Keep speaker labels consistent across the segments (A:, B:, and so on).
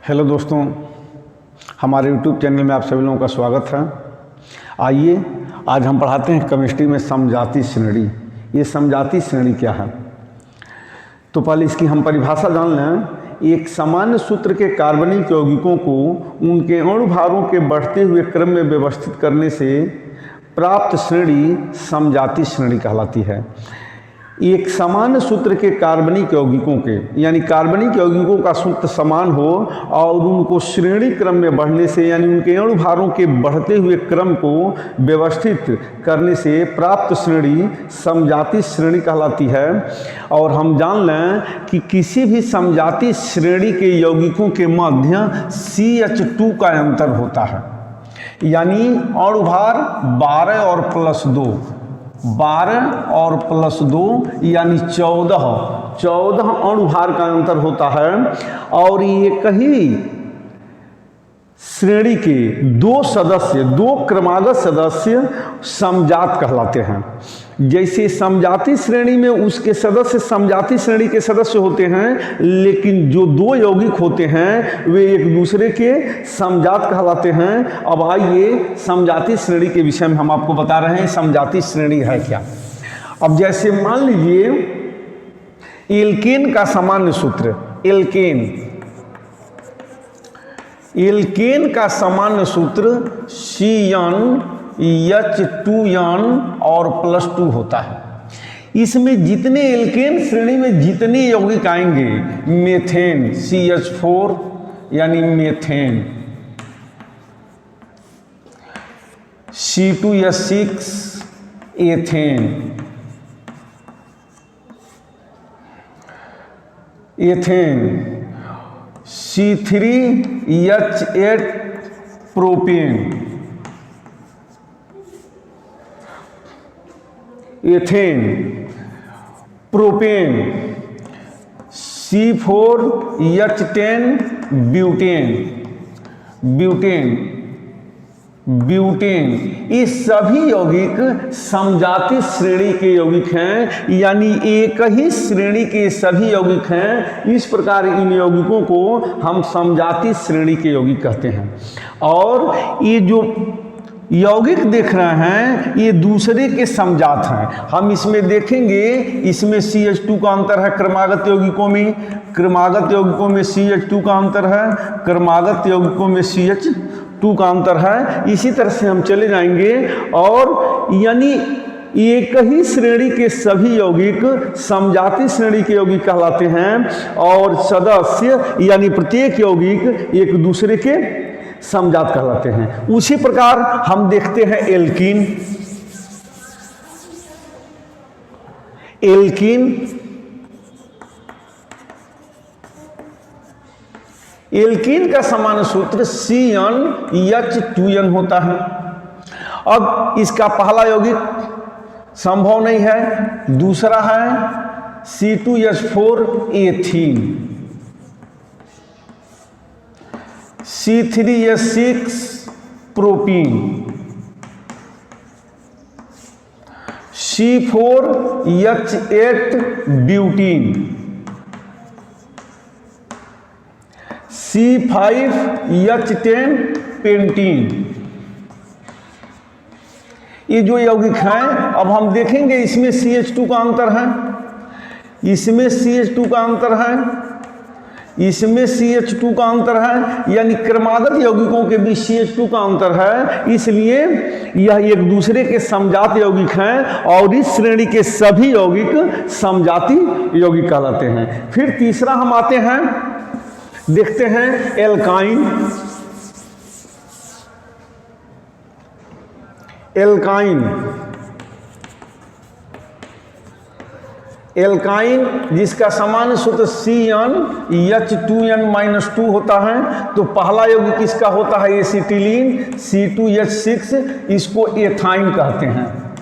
A: Hello दोस्तों, हमारे YouTube channel में आप सभी लोगों का स्वागत है। आइए आज हम पढ़ाते हैं केमिस्ट्री में समजातीय श्रेणी। ये समजातीय श्रेणी क्या है, तो पहले इसकी हम परिभाषा जान लें। एक सामान्य सूत्र के कार्बनिक यौगिकों को उनके अणुभारों के बढ़ते हुए क्रम में व्यवस्थित करने से प्राप्त श्रेणी समजातीय श्रेणी कहलाती है। एक सामान्य सूत्र के कार्बनिक यौगिकों के यानी कार्बनिक यौगिकों का सूत्र समान हो और उनको श्रेणी क्रम में बढ़ने से यानी उनके अणुभारों के बढ़ते हुए क्रम को व्यवस्थित करने से प्राप्त श्रेणी समजातीय श्रेणी कहलाती है। और हम जान लें कि किसी भी समजातीय श्रेणी के यौगिकों के मध्य CH2 का अंतर होता है, यानी अणुभार 12 और प्लस 2, 12 और प्लस 2 यानी 14 अणुभार का अंतर होता है। और ये कहीं श्रेणी के दो क्रमागत सदस्य समजात कहलाते हैं। जैसे समजातीय श्रेणी में उसके सदस्य समजातीय श्रेणी के सदस्य होते हैं, लेकिन जो दो यौगिक होते हैं वे एक दूसरे के समजात कहलाते हैं। अब आइए समजातीय श्रेणी के विषय में हम आपको बता रहे हैं समजातीय श्रेणी है क्या। अब जैसे मान लीजिए एल्केन का सामान्य सूत्र, एल्केन का सामान्य सूत्र CnH2n और प्लस 2 होता है। इसमें जितने एल्केन श्रेणी में जितने यौगिक आएंगे, मेथेन CH4 यानी methane, C2H6 ethane, C3H8 propane, ethane, propane, C4H10 butane, ये सभी यौगिक समजातीय श्रेणी के यौगिक हैं, यानी एक ही श्रेणी के सभी यौगिक हैं। इस प्रकार इन यौगिकों को हम समजातीय श्रेणी के यौगिक कहते हैं। और ये जो यौगिक देख रहे हैं ये दूसरे के समजात हैं। हम इसमें देखेंगे, इसमें CH2 का अंतर है क्रमागत यौगिकों में, क्रमागत यौगिकों में CH2 का अंतर है, क्रमागत यौगिकों में CH2 का अंतर है। इसी तरह से हम चले जाएंगे और यानी एक ही श्रेणी के सभी यौगिक समजातीय श्रेणी के यौगिक कहलाते हैं और सदस्य यानी प्रत्येक यौगिक एक दूसरे के समजात कहलाते हैं। उसी प्रकार हम देखते हैं एल्कीन का सामान्य सूत्र CnH2n होता है। अब इसका पहला यौगिक संभव नहीं है, दूसरा है C2H4 ethene, C3H6 propene, C4H8 butene, C5H10 pentene. ये जो यौगिक हैं अब हम देखेंगे, इसमें CH2 का अंतर है, इसमें CH2 का अंतर है, इसमें CH2 का अंतर है, यानी क्रमागत यौगिकों के बीच CH2 का अंतर है। इसलिए यह एक दूसरे के समजात यौगिक हैं और इस श्रेणी के सभी यौगिक समजातीय यौगिक कहलाते हैं। फिर तीसरा हम आते हैं, देखते हैं एल्काइन। एल्काइन जिसका सामान्य सूत्र CnH2n-2 होता है। तो पहला यौगिक इसका होता है एसिटिलीन C2H6, इसको एथाइन कहते हैं,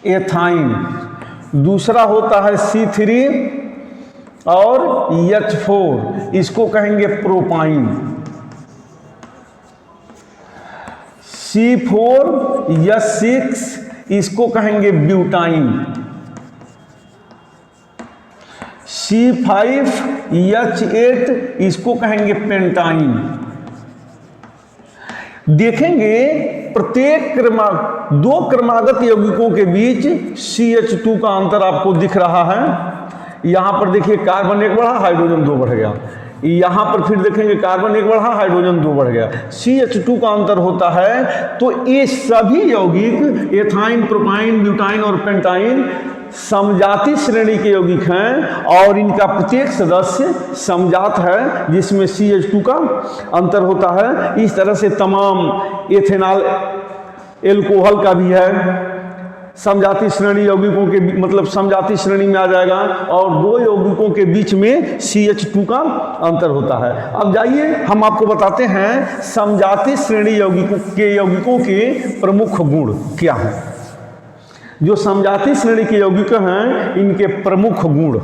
A: एथाइन। दूसरा होता है C3 और H4, इसको कहेंगे प्रोपाइन। C4H6 इसको कहेंगे ब्यूटाइन। C5H8 इसको कहेंगे पेंटाइन। देखेंगे प्रत्येक दो क्रमागत यौगिकों के बीच CH2 का अंतर आपको दिख रहा है। यहां पर देखिए कार्बन 1 बढ़ा, हाइड्रोजन 2 बढ़ गया। यहां पर फिर देखेंगे कार्बन 1 बढ़ा, हाइड्रोजन 2 बढ़ गया। CH2 का अंतर होता है। तो ये सभी यौगिक एथाइन, प्रोपाइन, ब्यूटाइन और पेंटाइन समजाति श्रेणी के यौगिक हैं और इनका प्रत्येक सदस्य समजात है जिसमें CH2 का अंतर होता है। इस तरह से तमाम एथेनॉल एल्कोहल का भी है समजाति श्रेणी यौगिकों के, मतलब समजाति श्रेणी में आ जाएगा और दो यौगिकों के बीच में CH2 का अंतर होता है। अब जाइए हम आपको बताते हैं समजाति श्रेणी यौगिकों के प्रमुख गुण क्या हैं। जो समजाति श्रेणी के यौगिक हैं इनके प्रमुख गुण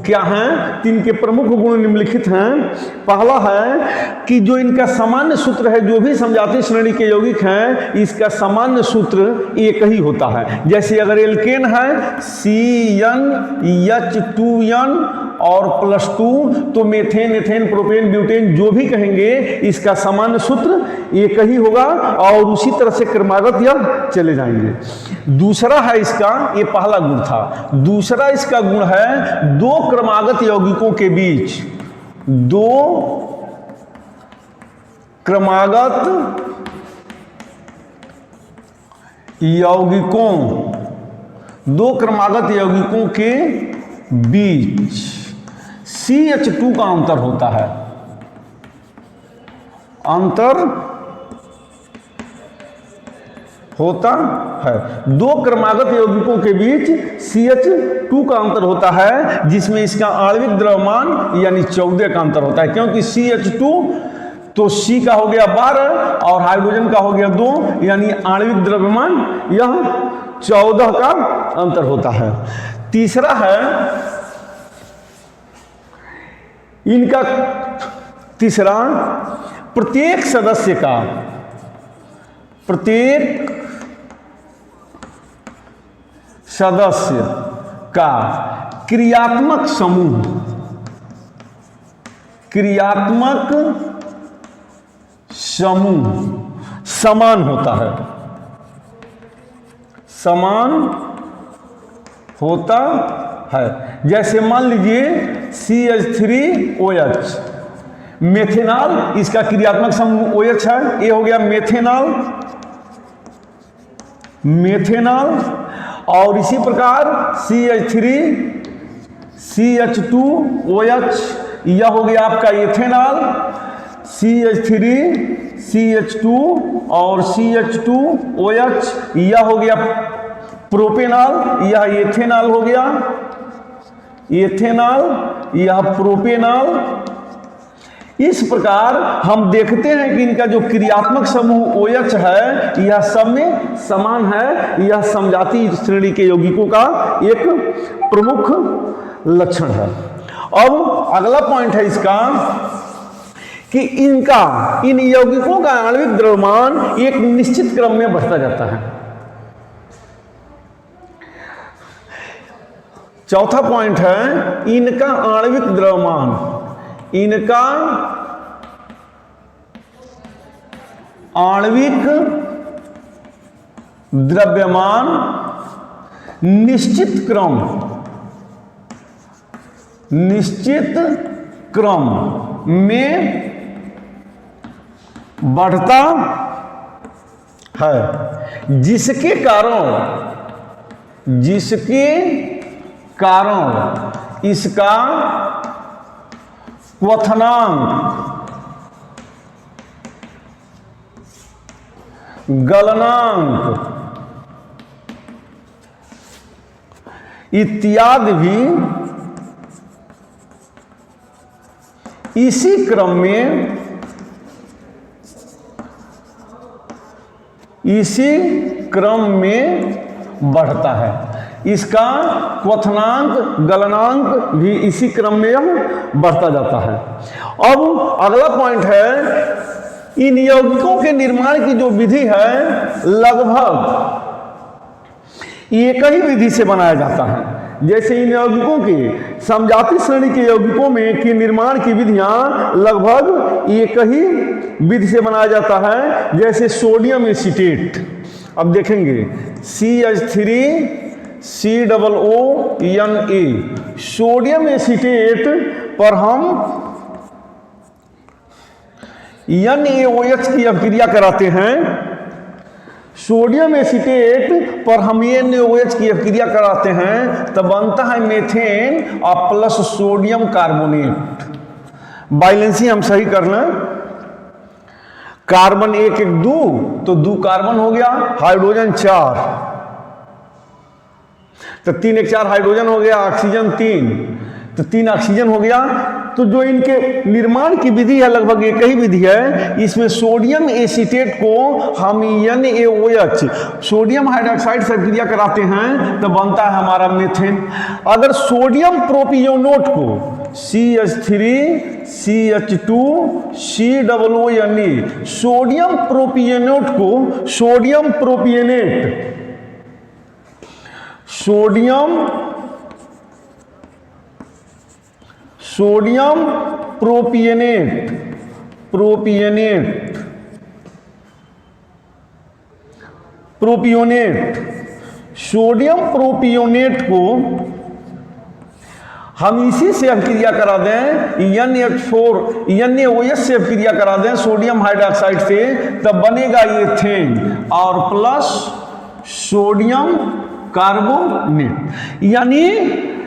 A: क्या हैं? इनके प्रमुख गुण निम्नलिखित हैं। पहला है कि जो इनका सामान्य सूत्र है, जो भी समजाति श्रेणी के यौगिक हैं इसका सामान्य सूत्र एक ही होता है। जैसे अगर एल्केन है CnH2n और +2, तो मेथेन, एथेन, प्रोपेन, ब्यूटेन जो भी कहेंगे इसका सामान्य सूत्र एक ही होगा और उसी तरह से क्रमागत यह चले जाएंगे। दूसरा है इसका, ये पहला गुण था। दूसरा इसका गुण है दो क्रमागत यौगिकों के बीच, दो क्रमागत यौगिकों के बीच CH2 का अंतर होता है। दो क्रमागत यौगिकों के बीच CH2 का अंतर होता है जिसमें इसका आणविक द्रव्यमान यानी 14 का अंतर होता है। क्योंकि CH2 तो C का हो गया 12 और हाइड्रोजन का हो गया 2, यानी आणविक द्रव्यमान यह 14 का अंतर होता है। तीसरा है इनका प्रत्येक सदस्य का क्रियात्मक समूह समान होता है। जैसे मान लीजिए CH3OH, मेथेनॉल, इसका क्रियात्मक समूह OH है, ये हो गया मेथेनॉल। और इसी प्रकार CH2OH, यह हो गया आपका एथेनॉल। CH3, CH2 और CH2OH, यह हो गया प्रोपेनॉल, यह एथेनॉल हो गया, यह प्रोपेनॉल। इस प्रकार हम देखते हैं कि इनका जो क्रियात्मक समूह OH है यह सब में समान है। यह समजाति श्रेणी के यौगिकों का एक प्रमुख लक्षण है। अब अगला पॉइंट है इसका कि इन यौगिकों का आणविक द्रव्यमान एक निश्चित क्रम में बढ़ता जाता है। चौथा पॉइंट है इनका आणविक द्रव्यमान निश्चित क्रम में बढ़ता है, जिसके कारण इसका क्वथनांक, गलनांक इत्यादि भी इसी क्रम में बढ़ता है। इसका क्वथनांक, गलनांक भी इसी क्रम में बढ़ता जाता है। अब अगला पॉइंट है इन यौगिकों के निर्माण की जो विधि है लगभग एक ही विधि से बनाया जाता है। जैसे इन यौगिकों के समजाति श्रेणी के यौगिकों में के निर्माण की विधियां लगभग एक ही विधि से बनाया जाता है। जैसे सोडियम एसीटेट, अब देखेंगे CH3COONA, सोडियम एसीटेट पर हम NaOH की अभिक्रिया कराते हैं। सोडियम एसीटेट पर हम NaOH की अभिक्रिया कराते हैं तब बनता है मेथेन और प्लस सोडियम कार्बोनेट। बैलेंसिंग हम सही करना, कार्बन 1 1 2 तो 2 कार्बन हो गया, हाइड्रोजन 4 तो 3 1 4 हाइड्रोजन हो गया, ऑक्सीजन 3 तो 3 ऑक्सीजन हो गया। तो जो इनके निर्माण की विधि है लगभग एक ही विधि है। इसमें सोडियम एसीटेट को हम NaOH सोडियम हाइड्रोक्साइड से अभिक्रिया कराते हैं तो बनता है हमारा मेथेन। अगर सोडियम प्रोपियोनेट को CH3CH2COONA, सोडियम प्रोपियोनेट को सोडियम प्रोपियोनेट को हम इसी से अभिक्रिया करा दें, NaOH से अभिक्रिया करा दें सोडियम हाइड्रोक्साइड से, तब बनेगा एथेन और प्लस सोडियम कार्बोनेट। यानी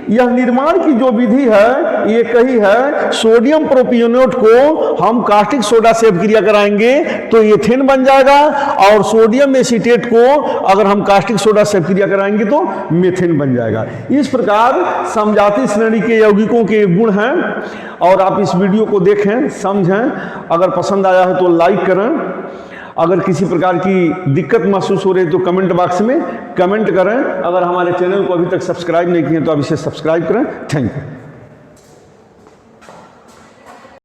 A: यह निर्माण की जो विधि है ये कही है। सोडियम प्रोपियोनेट को हम कास्टिक सोडा से अभिक्रिया कराएंगे तो एथेन बन जाएगा, और सोडियम एसीटेट को अगर हम कास्टिक सोडा से अभिक्रिया कराएंगे तो मेथेन बन जाएगा। इस प्रकार समजाति श्रेणी के यौगिकों के गुण हैं, और आप इस वीडियो को देखें, समझें। अगर पसंद आया है तो लाइक करें। अगर किसी प्रकार की दिक्कत महसूस हो रही है तो कमेंट बॉक्स में कमेंट करें। अगर हमारे चैनल को अभी तक सब्सक्राइब नहीं किए तो अब इसे सब्सक्राइब करें। Thank you.